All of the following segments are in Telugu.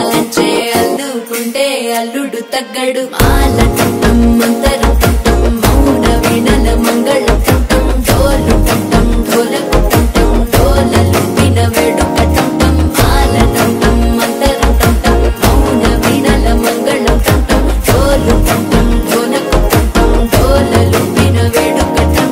అంచే అల్లుకుంటే అల్లుడు తగ్గడు మాల టం మంతర టం మౌన వీణల మంగళ టం డోలు టం ఢోలకు టం డోలలు విన వేడుక టం మాల టం మంతర టం మౌన వీణల మంగళ టం డోలు టం ఢోలకు టం డోలలు విన వేడుక టం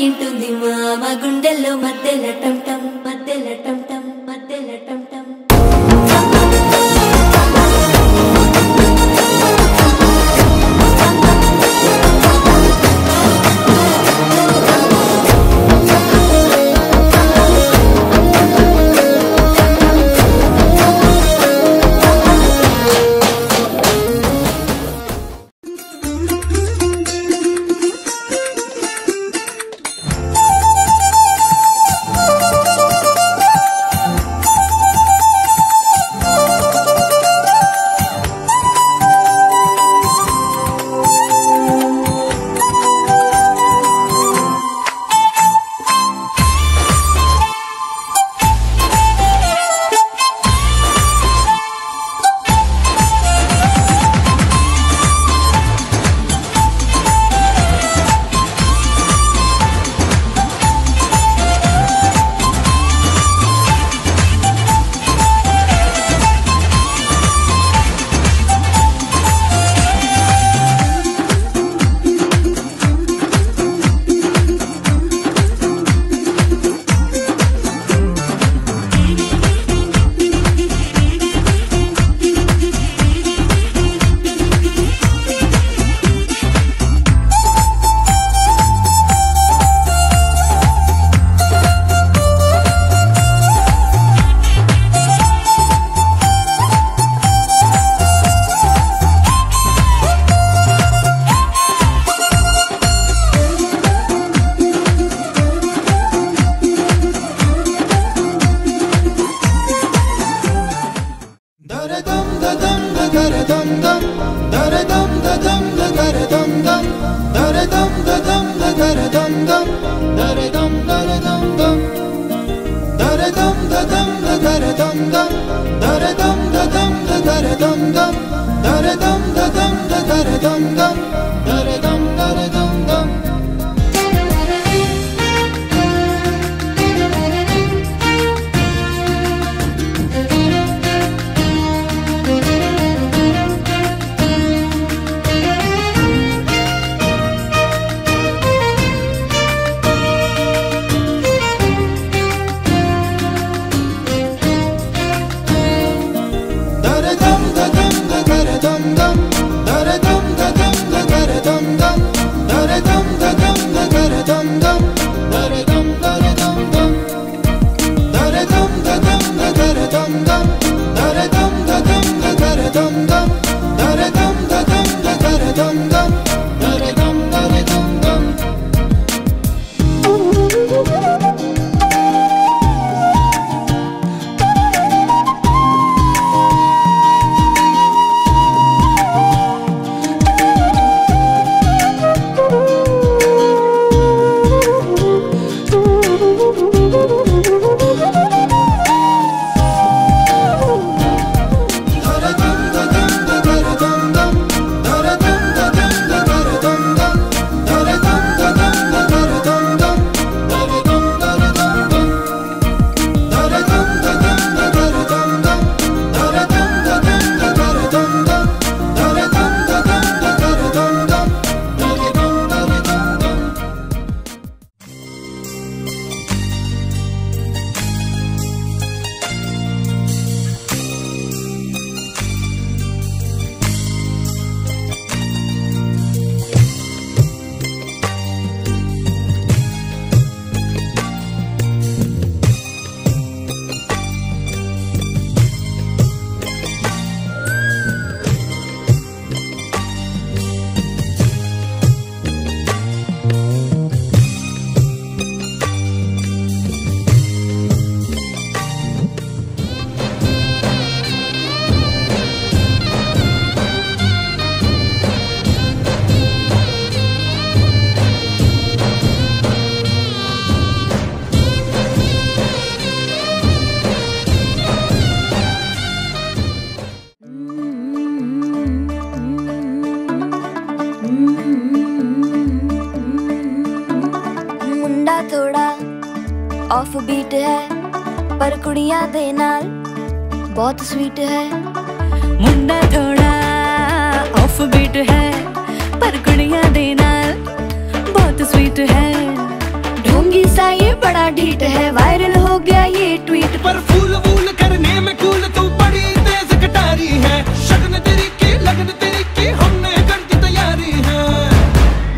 ఇంటుంది మామ గుండెల్లో మధ్యల టం టం మధ్యల టం టం మధ్యల టం టం हीट है पर कुड़ियां दे नाल बहुत स्वीट है। मुंडा थोड़ा ऑफ बीट है पर कुड़ियां दे नाल बहुत स्वीट है। ढोंगी सा ये बड़ा ढीठ है, वायरल हो गया ये ट्वीट। पर फूल वूल करने में कूल तू बड़ी तेज कटारी है। शगन तेरी की लगन तेरी की हमने कर दी तैयारी है।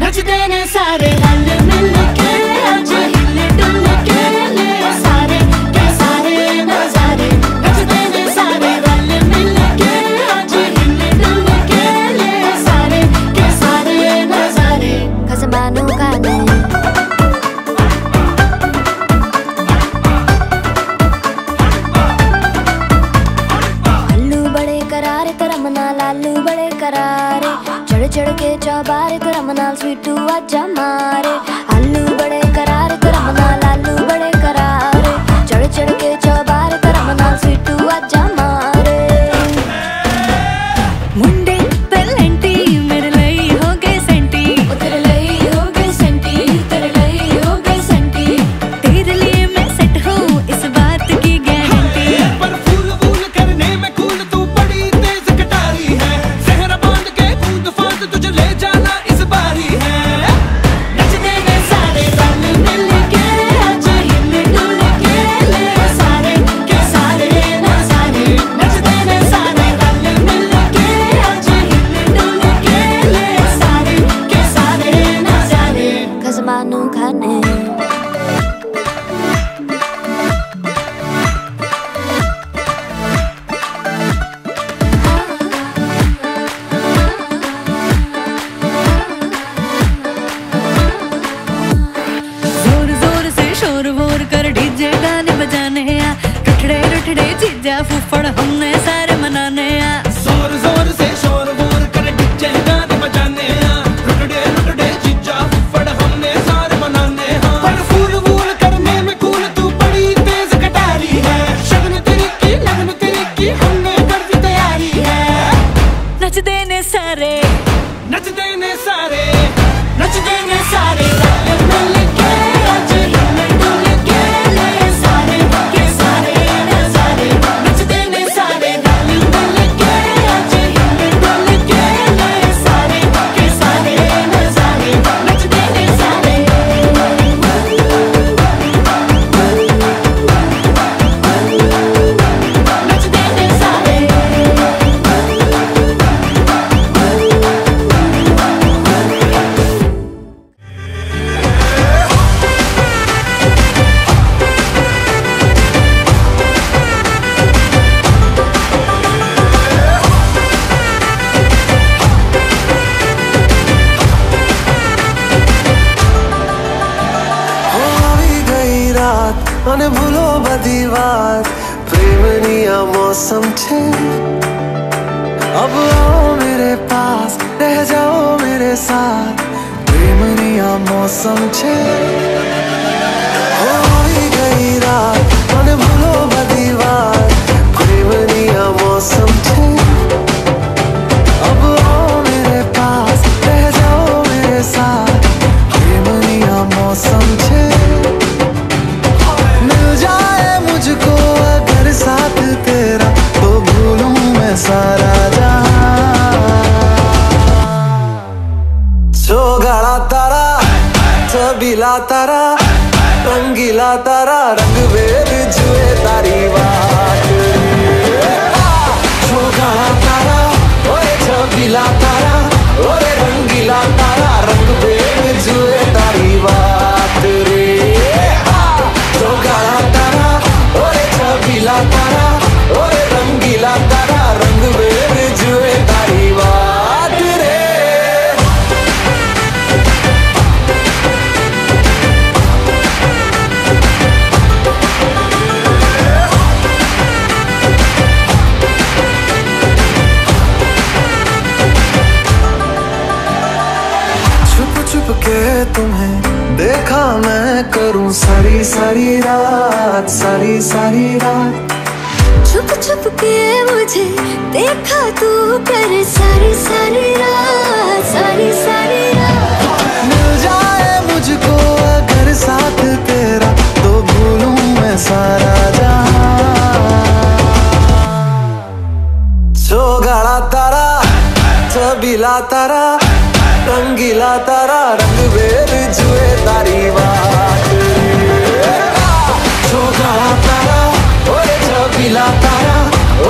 नचते ने सारे रल मिल के आज हिले डुल के ले सारे के सारे नजारे। नचते ने सारे रल मिल के आज हिले डुल के ले सारे के सारे नजारे। खसमानों का नहीं लालू बड़े करारे, चढ़ चढ़ के चौबारे करम नाल स्वीटू आजा मारे। आलू बड़े करारे करम नाल लालू बड़े करारे, चढ़ चढ़ के चौबारे करम नाल स्वीटू आजा मारे। मुंडे पेलेंटी मेरे लई हो गए सेंटी, ओ तेरे लई हो गए सेंटी, तेरे लई हो गए सेंटी। तेरे लिए मैं सेट हूँ इस बात की गारंटी। पर फूल वूल करने में कूल तू बड़ी तेज कटारी है। जहरा बांध के कूद फांद तुझे ले जाना इस बारी है। नचते ने सारे रल मिल के आज हिले डुल के ले सारे के सारे नजारे। नचते ने सारे रल मिल के आज हिले डुल के ले सारे के सारे नजारे। खसमानू खाने जोर जोर से शोर वोर कर डीजे गाने बजाने आ। रुठड़े रुठड़े जीजा फूफड़ हमने सारे मनाने आ। जोर जोर से शोर वोर कर डीजे गाने बजाने हैं। रुकड़े रुकड़े जीजा फुफड़ हमने सारे मनाने हैं। पर फूल वूल करने में कूल तू बड़ी तेज कटारी है। शगन तेरी की लगन तेरी की हमने कर दी तैयारी है। नचते ने सारे नचते ने सारे नचते ने सारे रल मिल के आज हिले डुल के ले सारे के सारे नजारे। नचते ने सारे रल मिल के आज हिले डुल के ले सारे के सारे नजारे। नचते ने सारे नचते ने सारे। આવી ગઈ રાત અને ભૂલો બધી વાત, પ્રેમની આ મૌસમ છે। अब आओ मेरे पास रह जाओ मेरे साथ, प्रेमनी आ मौसम छे। આવી ગઈ રાત અને ભૂલો બધી વાત, પ્રેમની આ મૌસમ છે। अब आओ मेरे पास रह जाओ मेरे साथ, प्रेमनी आ मौसम छे। मिल जाए मुझको अगर साथ तेरा, तो भूलूं मैं सारा जहां। चौगाड़ा तारा छबीला तारा रंगीला तारा, रंग बेर जुए तारी बात। चौगाड़ा तारा ओए छबीला तारा, ओए रंगीला तारा, रंग बेर जुए तारी बात रे। चौगाड़ा तारा ओए छबीला तारा, ओए रंगीला तारा, रंग बेर जुए तारी बात रे। छुप छुप के तुम्हें देखा मैं करूं सारी सारी रात, सारी सारी रात। छुप छुप के मुझे देखा तू कर सारी सारी रात, सारी सारी रात। मिल जाए मुझको अगर साथ तेरा, तो भूलूं मैं सारा जहां। चौगाड़ा तारा चबीला तारा रंगीला तारा रंग बेर जुए तारी बात। चौगाड़ा तारा ओरे चबीला तारा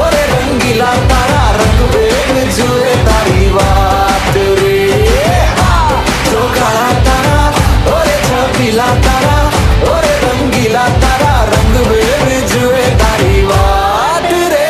ओरे रंगीला तारा रंग बेर जुए तारी बात रे। चौगाड़ा तारा ओरे चबीला तारा ओरे रंगीला तारा रंग बेर जुए तारी बात रे।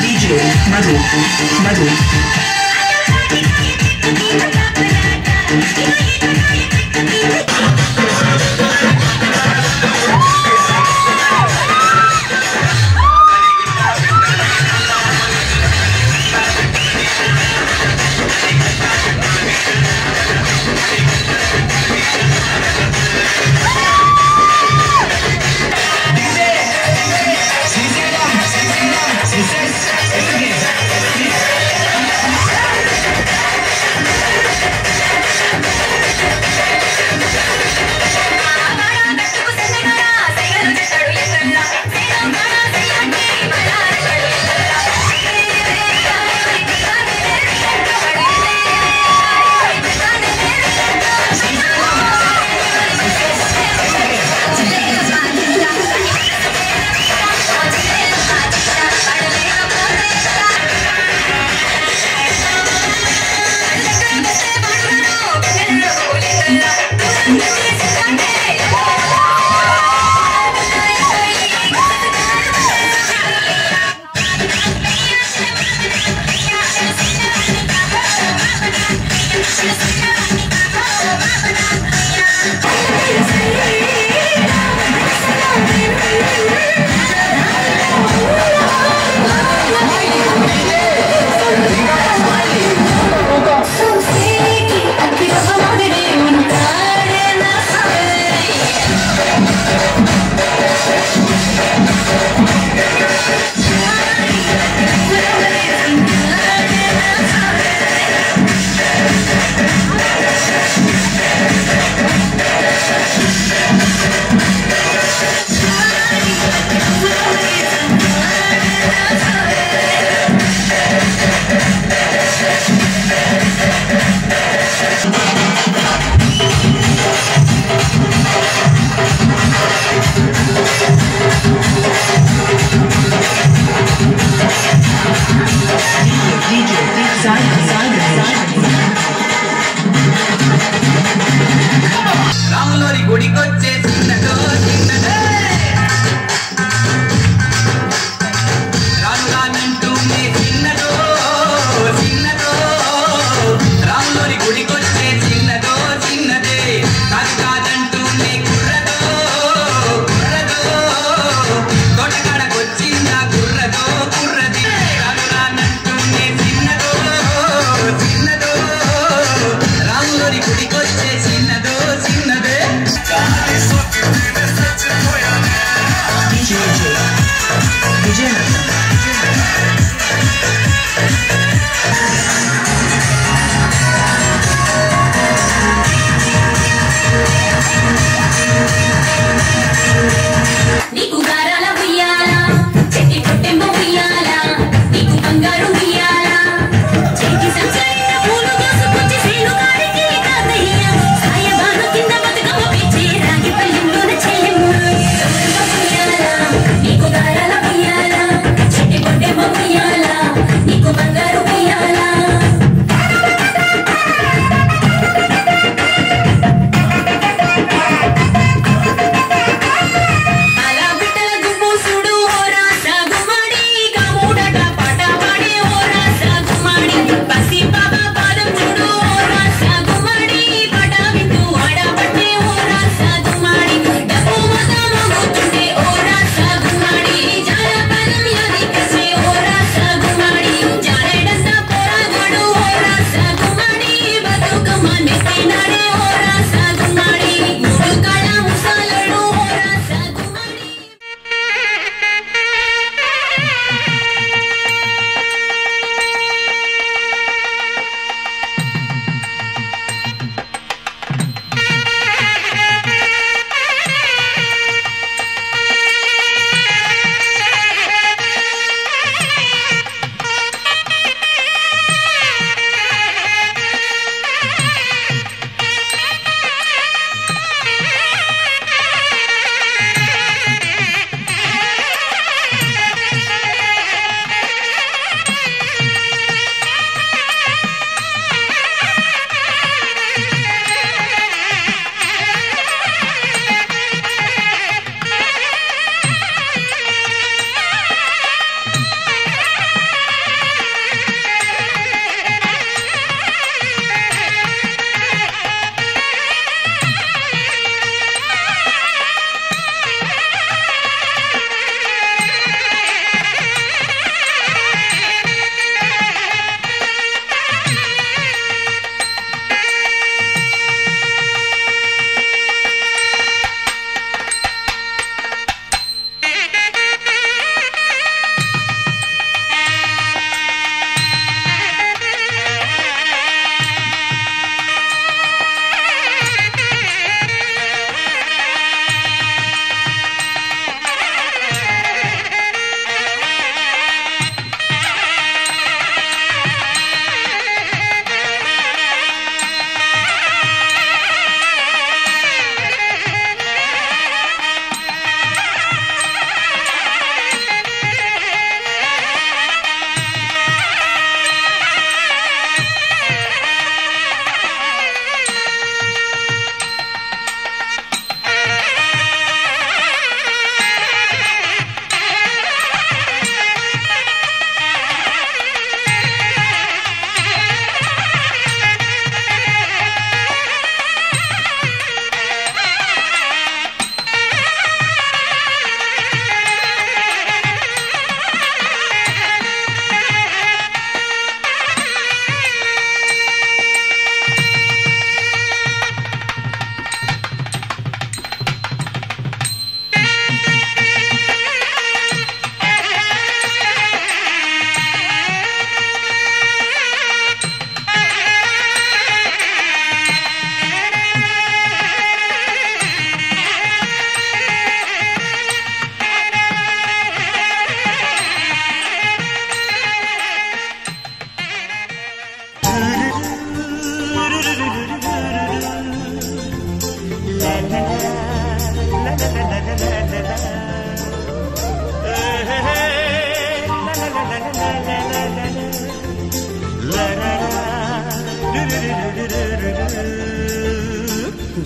DJ Madhu. గుడికొచ్చే చిన్నదో చిన్నదే నీకు గారాల ఉయ్యాల చెట్టి కొట్టెమ్మ ఉయ్యాల నీకు బంగారు ఉయ్యాల చెట్టి సంచైన పూలు దోసుకొచ్చి సేను కాడికి కాదయ్య సాయబాను కింద బతుకమ్మ పిచ్చి రాగి పల్లెంలోన చెల్లెమ్మ ఉయ్యాల నీకు గారాల ఉయ్యాల చెట్టి కొట్టెమ్మ ఉయ్యాల నీకు బంగారు ఉయ్యాల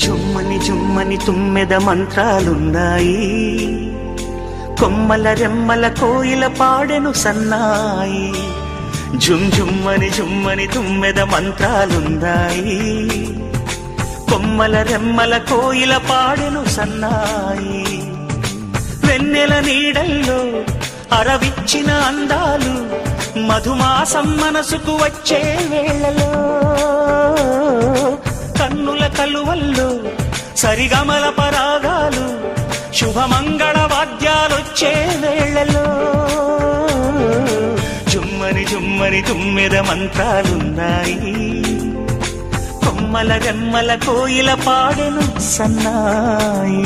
జుమ్మని జుమ్మని తుమ్మెద మంత్రాలున్నాయి, కొమ్మల రెమ్మల కోయిల పాడెను సన్నాయి. జుమ్ జుమ్మని జుమ్మని తుమ్మెద మంత్రాలున్నాయి, కొమ్మల రెమ్మల కోయిల పాడెను సన్నాయి. వెన్నెల నీడల్లో అరవిచ్చిన అందాలు మధుమాసం మనసుకు వచ్చే వేళలో కన్ను సరిగమల పరాగాలు శుభమంగళ వాద్యాలొచ్చే వేళలో జుమ్మని జుమ్మని తుమ్మెద మంత్రాలున్నాయి కొమ్మల రెమ్మల కోయిల పాడెను సన్నాయి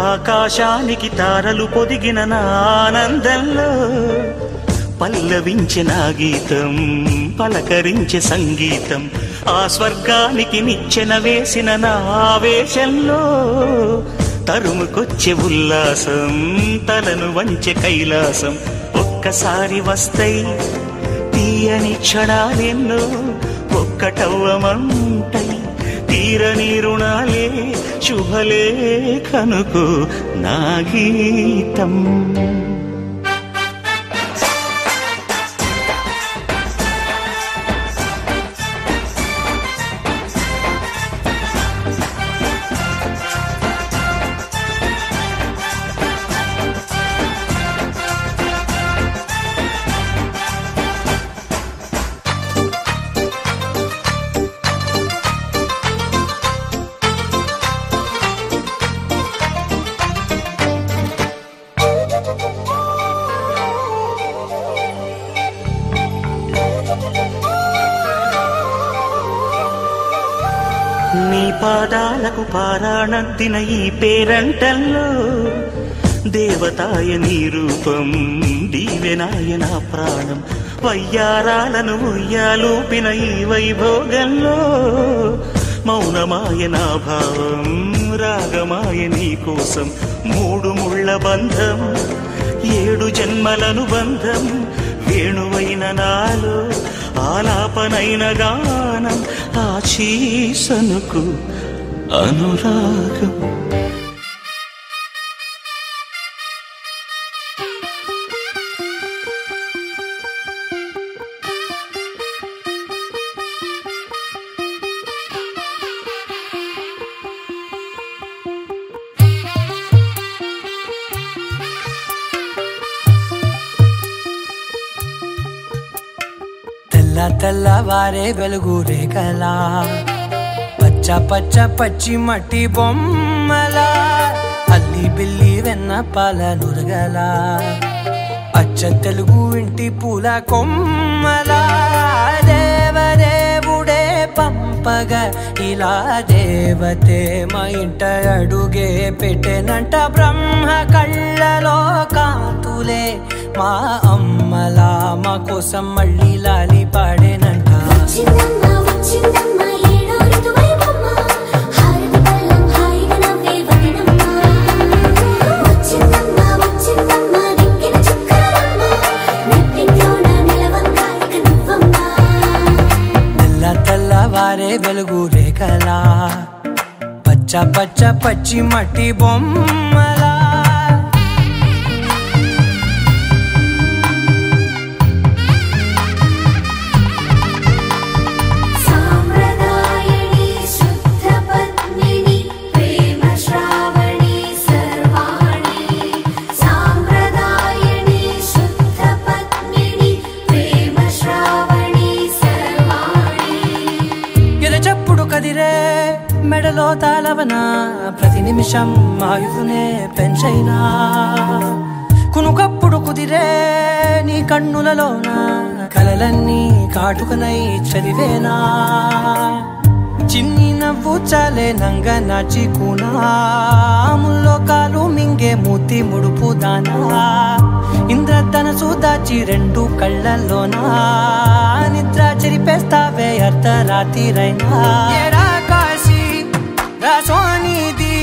ఆకాశానికి తారలు పొదిగిన నా ఆనందంలో పల్లవించే నా గీతం పలకరించే సంగీతం ఆ స్వర్గానికి నిచ్చెన వేసిన నా ఆవేశంలో తరుముకొచ్చే ఉల్లాసం తలను వంచే కైలాసం ఒక్కసారి వస్తాయి తీయని క్షణాలెన్నో ఒక్కటవ్వమంటై తీరని రుణాలే శుభలేఖనుకు నా గీతం నీ పాదాలకు పారాణద్దిన ఈ పేరంటల్లో దేవతాయ నీ రూపం దీవెనాయ నా ప్రాణం వయ్యారాలను ఉయ్యాలూపిన ఈ వైభోగంలో మౌనమాయ నా భావం రాగమాయ నీ కోసం మూడు ముళ్ళ బంధం 7 జన్మలను బంధం వేణువైన నాలో ఆలాపనైన గానం ఆశీసనుకు అనురాగం తెల్లవారే వెలుగు రేఖలా పచ్చ పచ్చ పచ్చి మట్టి బొమ్మలా అల్లి బిల్లి వెన్న పాల నురగలా అచ్చ తెలుగు ఇంటి పూల కొమ్మలా దేవదేవుడే పంపగా ఇలా దేవతే మా ఇంట అడుగే పెట్టెనంట బ్రహ్మ కళ్ళలో కాంతులే మా అమ్మలా మా కోసం మళ్ళీ లాలి పాడేనంట తెల్లవారే వెలుగు రేఖలా పచ్చ పచ్చ పచ్చి మట్టి బొమ్మలా మెడలో తాళవన ప్రతి నిమిషం ఆయువునే పెంచైనా కునుకప్పుడు కుదిరే నీ కన్నులలోన కలలన్నీ కాటుకనై చదివేనా చిన్ని నవ్వు చాలే నంగ నాచి కూనాముల్లో కాలు మింగే మూతి ముడుపు దానా ఇంద్రధనసు దాచి 2 కళ్ళల్లోనా నిద్ర చెరిపేస్తావే అర్ధరాత్రిరైనా సోనిది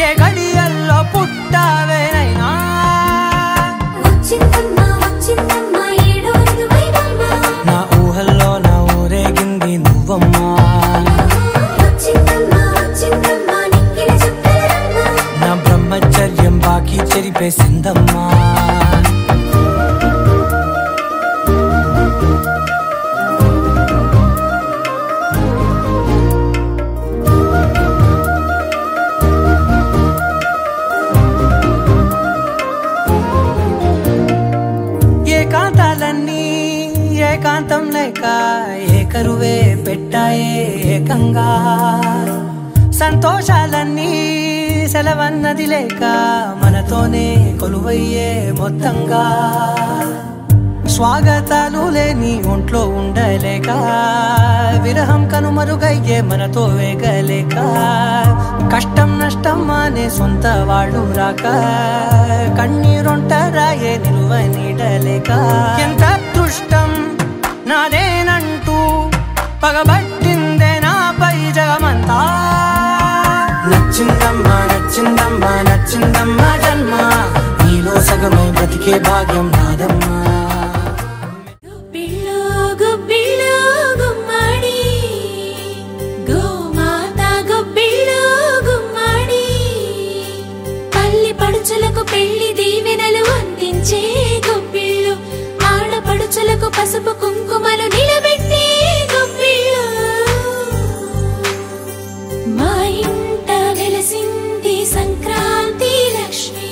ఏ గడియల్లో పుట్టావేనైనా నా ఊహల్లో నా ఊరేగింది నువ్వమ్మా ఏకంగా సంతోషాలన్నీ సెలవన్నది లేక మనతోనే కొలువయ్యే మొత్తంగా స్వాగతాలు లేని ఒంట్లో ఉండలేక విరహం కనుమరుగయ్యే మనతో వేగలేక కష్టం నష్టం అనే సొంత వాళ్ళు రాక కన్నీరొంటరాయే నిలువ నీడలేక ఎంత అదృష్టం నాదేనంటూ పగబట్టిందే నాపై జగమంతా నచ్చిందమ్మా నచ్చిందమ్మా నచ్చిందమ్మా జన్మ నీలో సగమై బ్రతికే భాగ్యం నాదమ్మా పడుచులకు పెళ్లి దీవెనలు అందించే గొప్పిళ్ళు ఆడపడుచులకు పసుపు కుంకుమలు నిలబెట్టే గొప్పిళ్ళు మా ఇంట వెలసింది సంక్రాంతి లక్ష్మి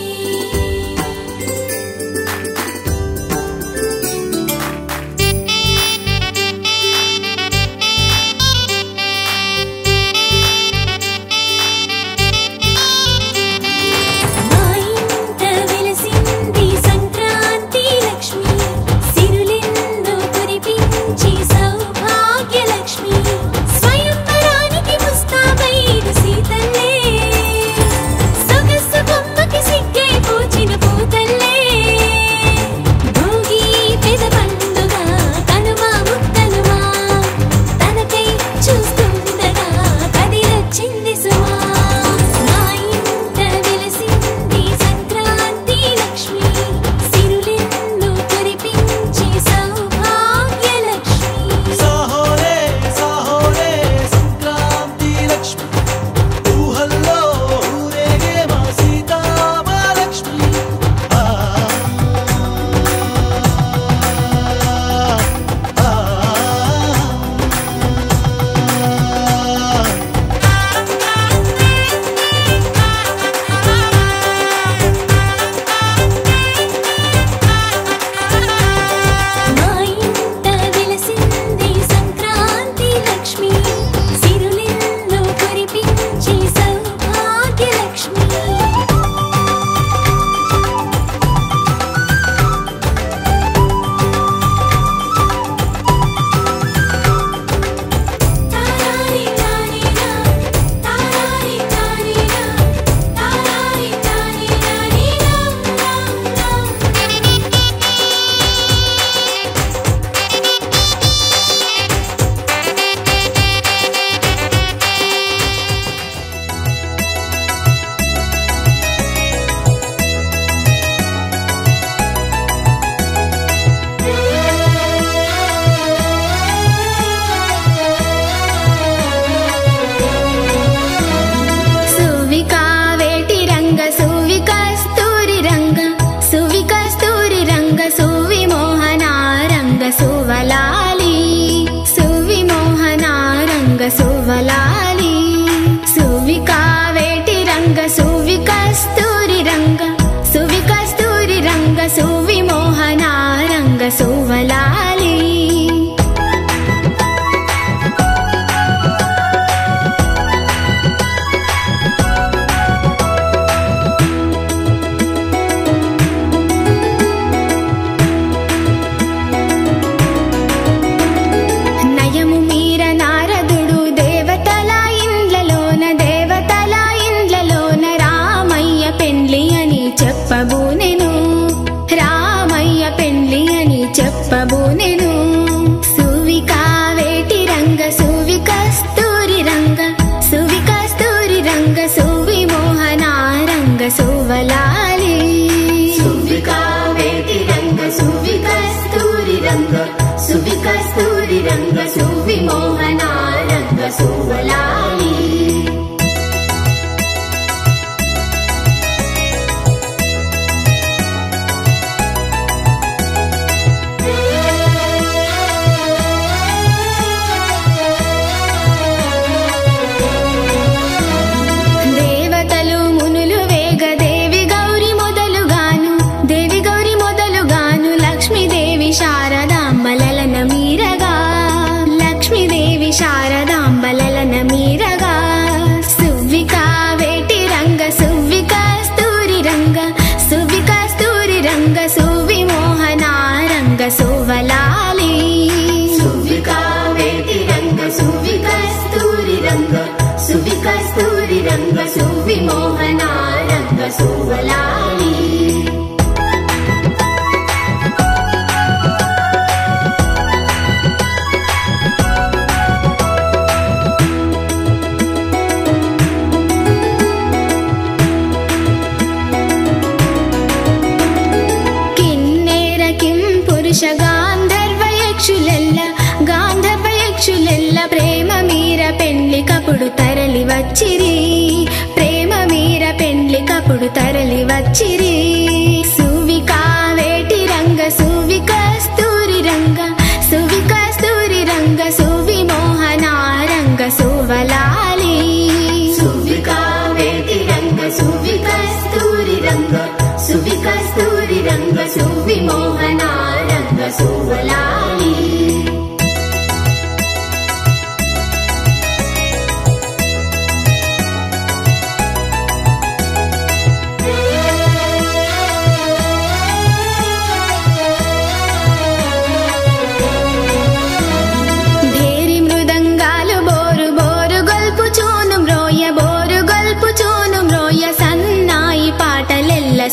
రంగ సువి మోహన రంగ సువలాలి గాంధర్వయక్షులెల్ల ప్రేమ మీర పెండ్లి కపుడు తరలి వచ్చిరి ప్రేమ మీర పెండ్లి కపుడు తరలి వచ్చిరి సువి కావేటి రంగ సువి కస్తూరి రంగ సువి కస్తూరి రంగ సువి మోహన రంగ సువలాలి సువి కావేటి రంగ సువి కస్తూరి రంగ సువి కస్తూరి రంగ సువి మోహన రంగ సువలాలి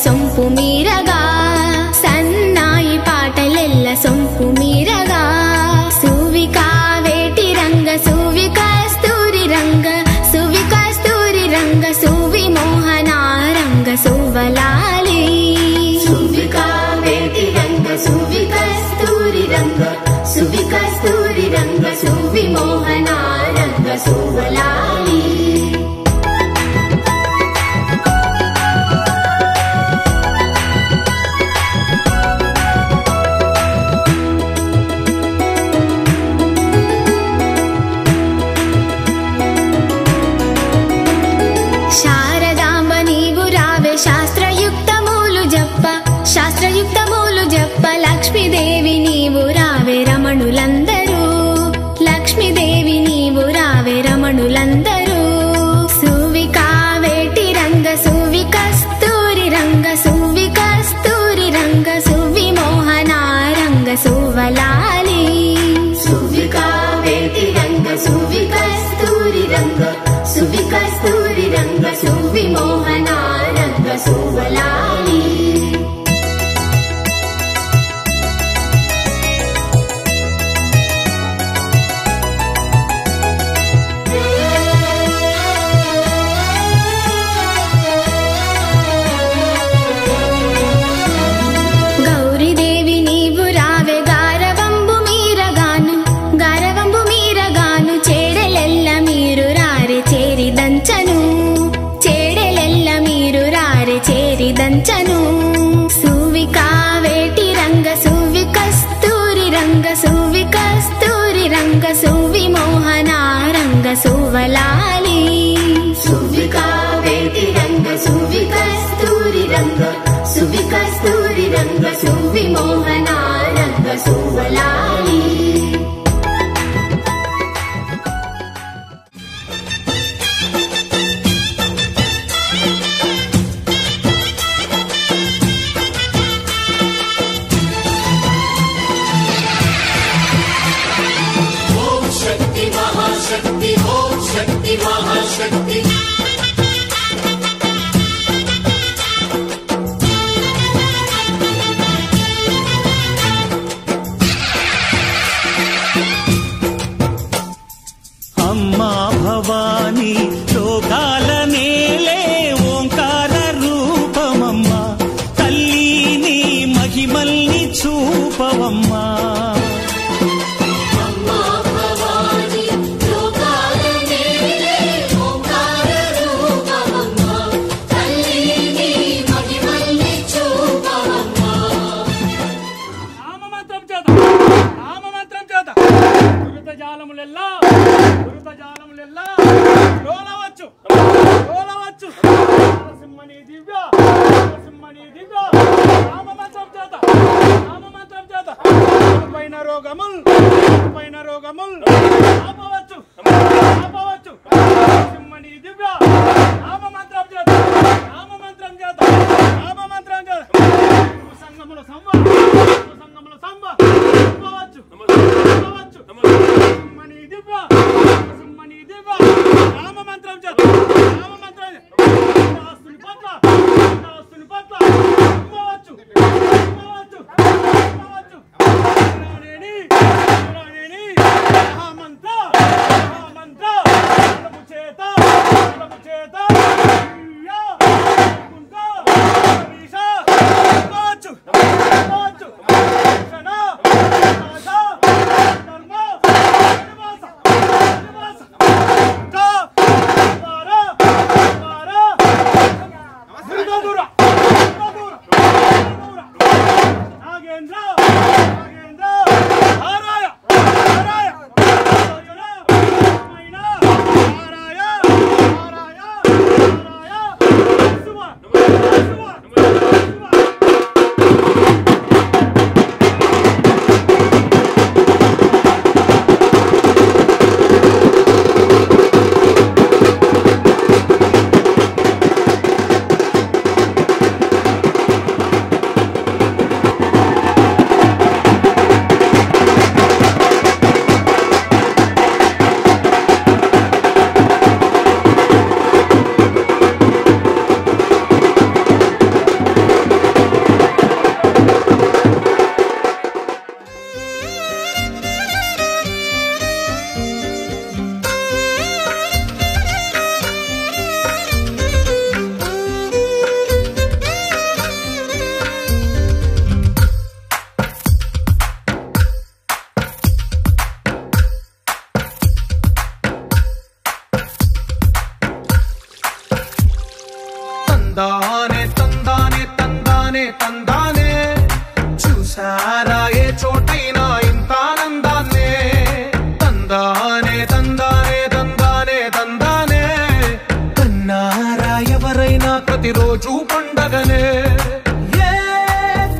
సొంపు మీరగా సన్నాయి పాటలెల్ల సొంపు మీరగా సువి కావేటి రంగ సువి కస్తూరి రంగ సువి కస్తూరి రంగ సువి మోహన రంగ సువలాలి సువి కావేటి రంగ సువి కస్తూరి రంగ సువి కస్తూరి రంగ సువి మోహన రంగ సువలాలి శాస్త్రయుక్తములు జప్ప లక్ష్మీదేవి నీవు రావే రమణులందరూ లక్ష్మీదేవి నీవు రావే రమణులందరూ సువి కావేటి రంగ సువి కస్తూరి రంగ సువి కస్తూరి రంగ సువి మోహన రంగ సువలాలి సువి కావేటి రంగ సువి కస్తూరి రంగ సువి కస్తూరి రంగ సువి మోహన రంగ సువలాలి దంచను సువి కావేటి రంగ సువి కస్తూరి రంగ సువి కస్తూరి రంగ సువి మోహన రంగ సువలాలి సువి కావేటి రంగ సువి కస్తూరి రంగ సువి కస్తూరి రంగ సువి మోహన రంగ సువలాలి అమ్మా భవానీ లోకాల నేలే ఓంకార రూపమమ్మా తల్లి నీ మహిమల్ని చూపవమ్మా రామ మంత్రం చేత తందానే తందానే తందానే తందానే చూసారా ఏ చోటైనా ఇంత ఆనందాన్నే తందానే తందానే తందానే తందానే కన్నారా ఎవరైనా ప్రతిరోజు పండగనే ఏ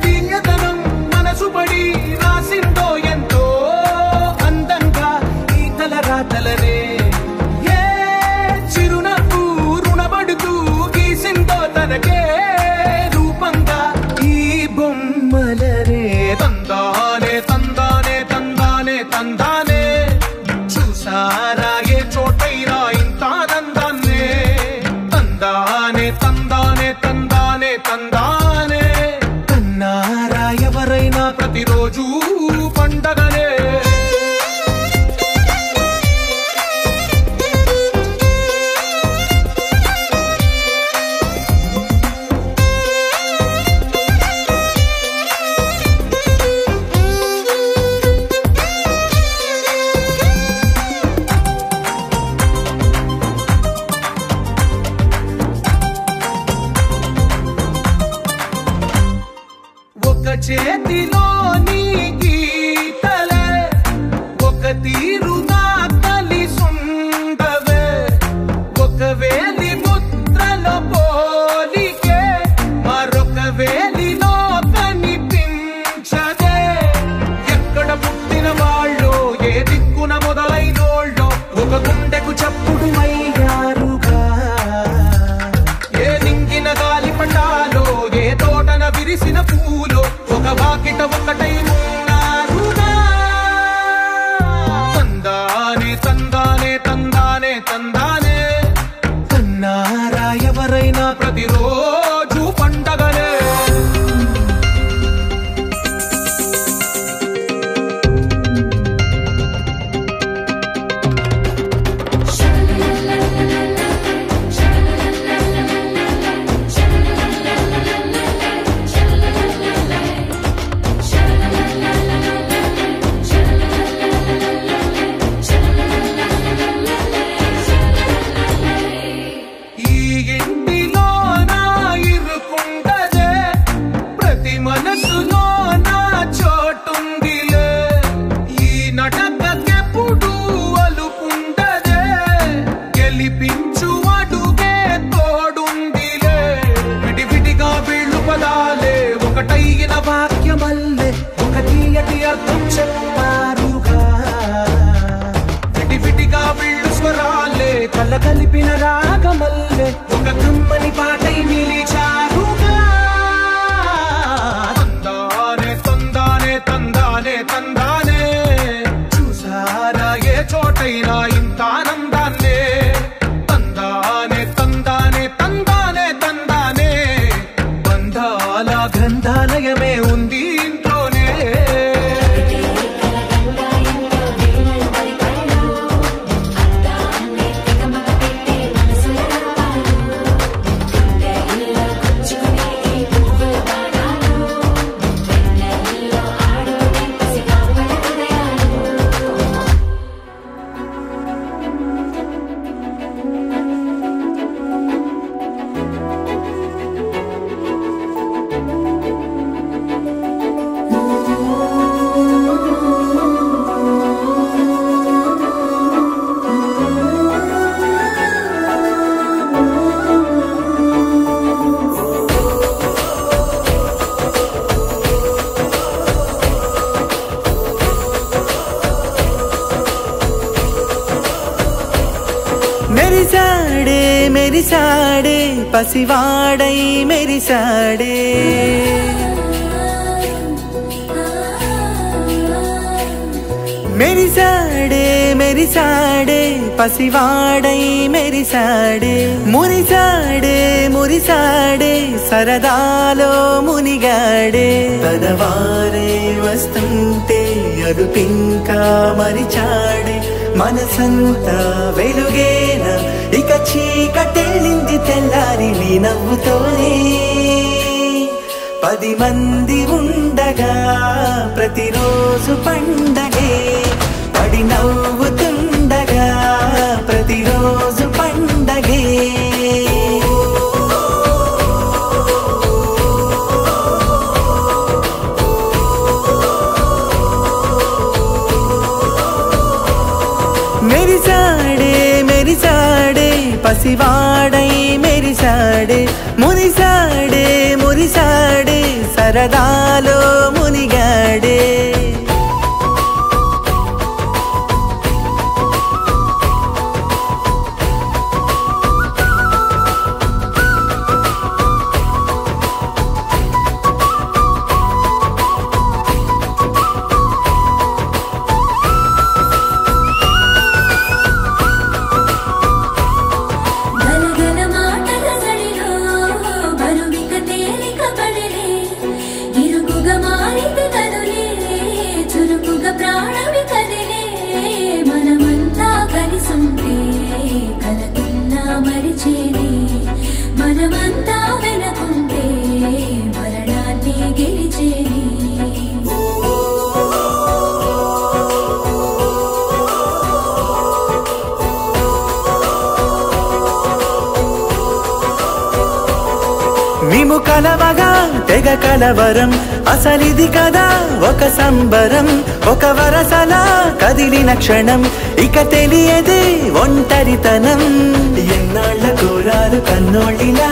తీయదనం మనసు పడి రాసిందో ఎంతో అందంగా ఈ తలరాతలనే ఏ చిరునవ్వు రుణపడుతూ గీసిందో తనకే రూపంగా ఈ బొమ్మలనే తందానే తందానే తందానే తందానే చూసారా ఏ చోటైనా ఇంత ఆనందాన్నే తందానే తందానే తందానే తందానే కన్నారా ఎవరైనా ప్రతిరోజు పండగనే ఒక చేతిలోని గీతలే ఒక తీరుగా కలిసుండవే ఒక వేలి ముద్రలో పోలికే మరొక వేలిలో కనిపించదే ఎక్కడ పుట్టిన వాళ్ళు ఏ దిక్కున మొదలైనోళ్ళో ఒక గుండెకు చప్పుడు అయ్యారుగా ఏ నింగిన గాలి పండాలో ఏ తోటన విరిసిన పూలో ఒక వాకిట ఒకటై ఉన్నారుగా తందానే తందానే తందానే తందానే కన్నారా ఎవరైనా ప్రతిరోజు పండగనే ఈ ఇంటిలో నా ఇరుకుండదే ప్రతి మనసులో నా చోటుందిలే ఈ నటకెప్పుడు అలుపుండదే గెలిపించు అడుగే తోడుందిలే విడివిడిగా వీళ్ళు పదాలే ఒకటైన వాక్యమల్లే ఒక తీయటి అర్థం చెప్పారుగా విడివిడిగా వీళ్ళు స్వరాలే కల కలిపిన రాగమల్లే ఒక కమ్మని పాటై నిలిచారుగా తందానే తందానే తందానే తందానే చూసారా ఏ చోటైనా ఇంత ఆనందాన్నే తందానే తందానే తందానే తందానే బంధాల గ్రంథాలయమే ఉంది ఇంట్లోనే మెరిసాడే పసివాడై మెరిసాడే మెరిసాడే మెరిసాడే పసివాడై మెరిసాడే మురిసాడే మురిసాడే సరదాలో మునిగాడే పదవారే వస్తుంటే అరుపింకా మరిచాడే మనసంతా వెలుగేన ఇక చీకటెళ్ళింది తెల్లారి నీ నవ్వుతోనే 10 మంది ఉండగా ప్రతిరోజు పండగే పడి నవ్వుతుండగా ప్రతిరోజు పండగే మురిసాడే మురిసాడే మురిసాడే సరదాలో మునిగాడే మనమంతా వెనకుంటే మరణాన్ని గెలిచేది మేము కలవగా తెగ కలవరం అసలిది కదా ఒక సంబరం ఒక వరసలా కదిలిన క్షణం ఇక తెలియదే ఒంటరితనం ఎన్నాళ్ళ కోరాలు కన్నోళ్ళిలా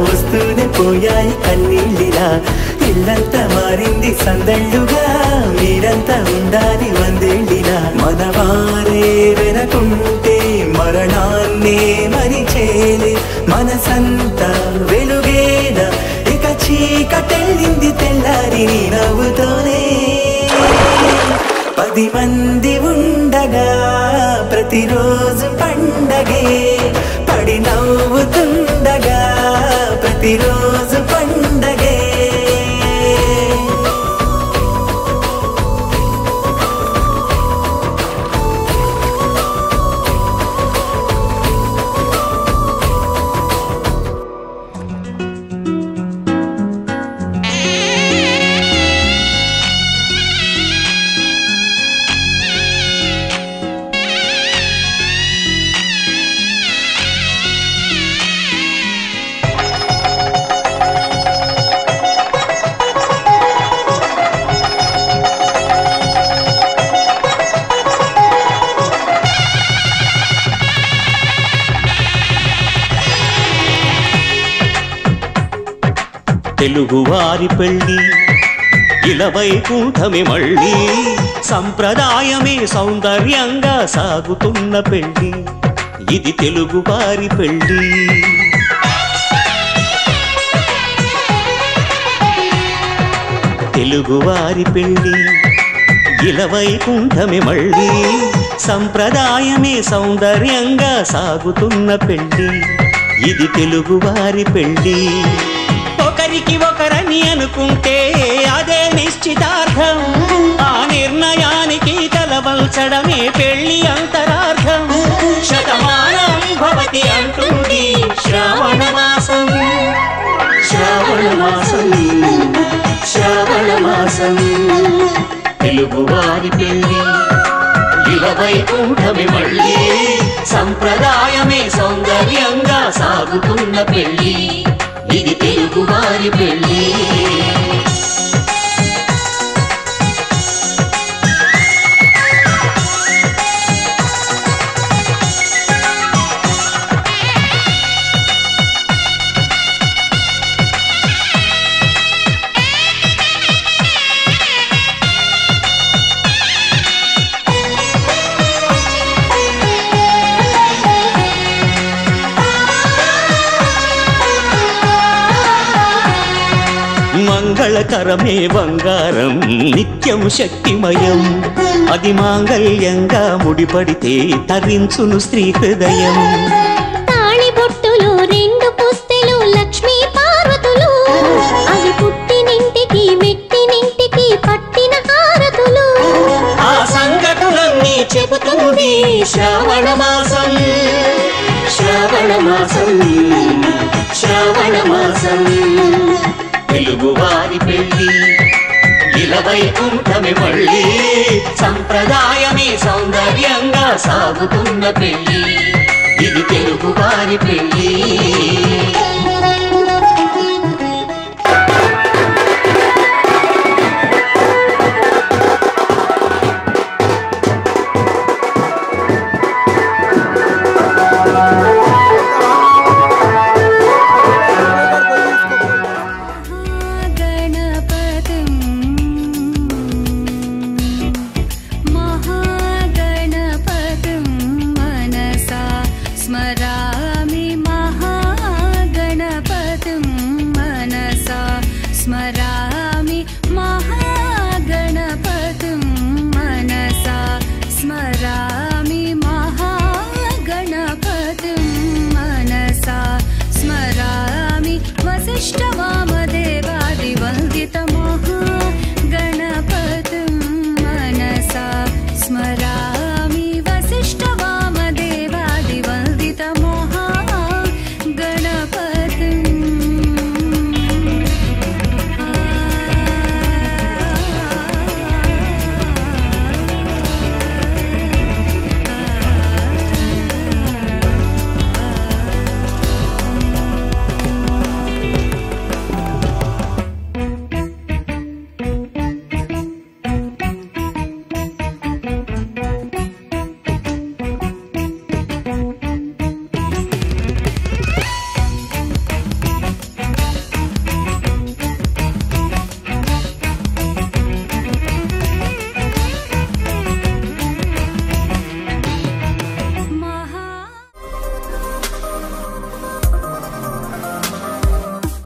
వస్తూనే పోయాయి కన్నీళ్ళిలా ఇల్లంతా మారింది సందళ్ళుగా మీరంతా ఉండాలి వందేళ్ళిలా మనవారే వెనకుంటే మరణాన్నే మరిచేలే మనసంతా వెలుగేనా ఇక చీకటెళ్ళింది తెల్లారి నీ నవ్వుతోనే 10 మంది ఉండగా ప్రతిరోజు పండగే పడి నవ్వుతుండగా ప్రతిరోజు పండగే తెలుగువారి పెళ్ళి ఇలవైకుంఠమే మళ్ళీ సంప్రదాయమే సౌందర్యంగా సాగుతున్న పెళ్ళి ఇది తెలుగువారి పెళ్ళి తెలుగువారి పెళ్ళి ఇలవైకుంఠమే మళ్ళీ సంప్రదాయమే సౌందర్యంగా సాగుతున్న పెళ్ళి ఇది తెలుగువారి పెళ్ళి ఒకరికి ఒకరని అనుకుంటే అదే నిశ్చితార్థం ఆ నిర్ణయానికి తలవంచడమే పెళ్లి అంతరార్థం శతమానం భవతి అంటుంది శ్రావణ మాసం శ్రావణ మాసం శ్రావణ మాసం తెలుగువారి పెళ్లి ఇలవైకుంఠమే మళ్ళీ సంప్రదాయమే సౌందర్యంగా సాగుతున్న పెళ్లి ఇది తెలుగువారి పెళ్ళి మంగళకరమే బంగారం నిత్యం శక్తిమయం అది మాంగళ్యంగా ముడిపడితే తరించును స్త్రీ హృదయం తాళి బొట్టులు 2 పుస్తెలు లక్ష్మీ పార్వతులు అవి పుట్టినింటికి మెట్టినింటికి పట్టిన హారతులు ఆ సంఘటనలన్నీ చెబుతుంది శ్రావణ మాసం శ్రావణ మాసం శ్రావణ మాసం తెలుగువారి పెళ్ళి ఇలవైకుంఠమే మళ్ళీ సంప్రదాయమే సౌందర్యంగా సాగుతున్న పెళ్ళి ఇది తెలుగువారి పెళ్ళి ఇష్టవ